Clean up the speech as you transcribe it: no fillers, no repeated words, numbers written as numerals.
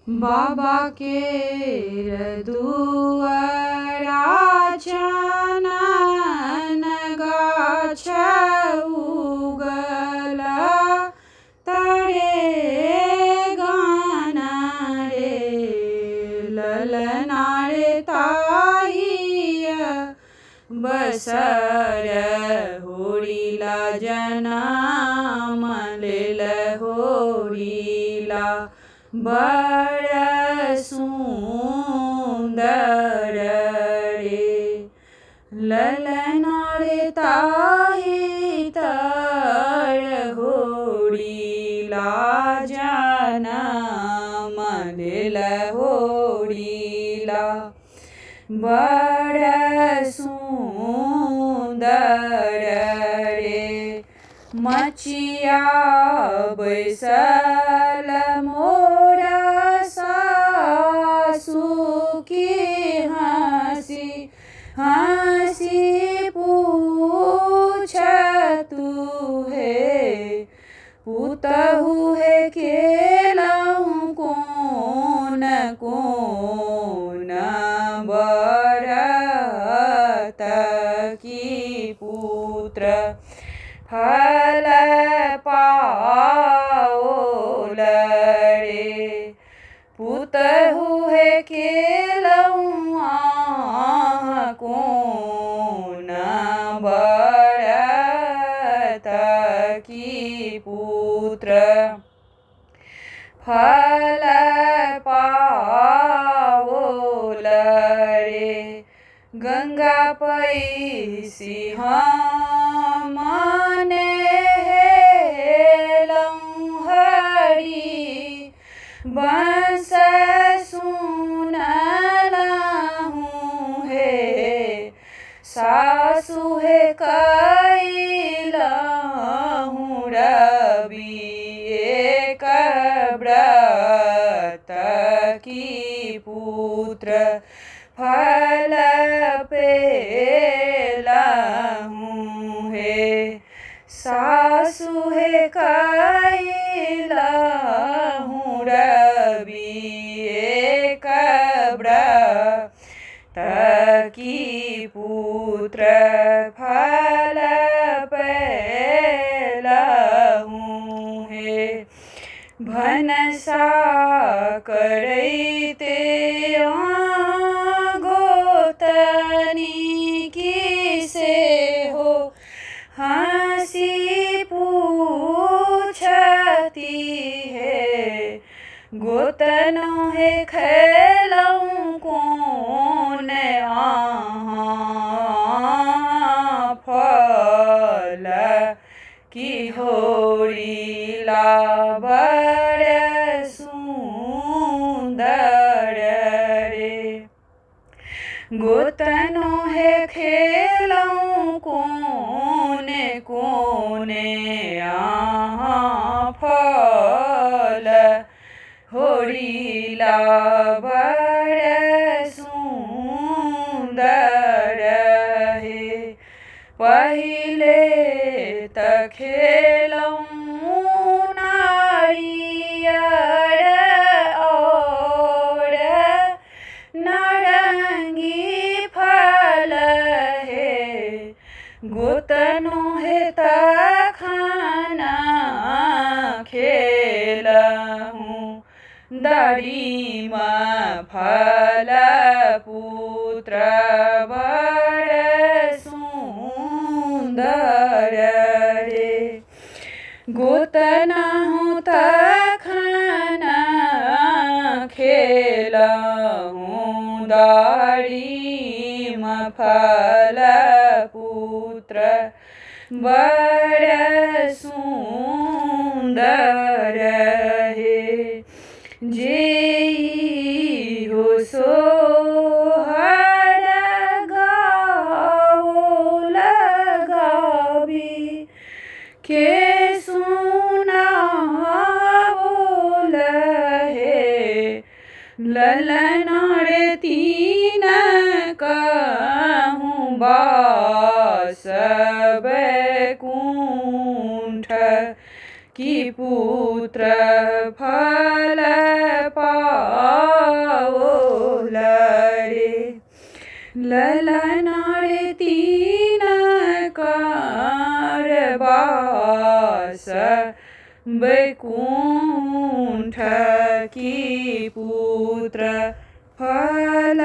बाबा केर दुआरा चनन गाछ उगल तरे गाना रे ललना रे ताहिया बसर होरिला जनम लेल होरिला बड़ सुंदर रे ललना रे ताहि तर होरिला जनम लेल होरिला बड़ सुंदर रे मचिया बैसल मोर सासु की हंसी हंसी पूछतु हे पुतहु हे केलहुँ कोन कोन बरत की पुत्र फल पाओल रे पुतहु हे केलहुँ कोन बरत की पुत्र फल पाओल रे गंगा पैसी मने हेलहुँ हरि बंस सुनलहुँ हे सासु हे कैलहुँ रवि एक व्रत की पुत्र फल पेलहुँ हे सासु हे कैलहुँ रवि एक व्रत की पुत्र फल पेलहुँ हे भनसा करैते गोतनी की से हो हंसी पूछती है गोतनो हे खेलऊँ कोन आहाँ फल की होरिला बड़ सुंदर रे गोतनो हे खेलऊँ कोन कोन आहाँ फल होरिला बड़ सुंदर हे पहिले त खेलऊँ नारियर और नारंगी फल हे गोतनो हे तखना खेलऊँ दारिमा फल पुत्र बड़ सुंदर रे गोतनहु तखना खेलऊँ दारिमा फल पुत्र बड़ सुंदर हे जेई हो सोहर गाओ लगाबी के सुनाओल हे ललना रे तीन कहूँ बास बैकुंठ की पुत्र फल पा ललनारे तीन कारबास वैकुंठ की पुत्र फल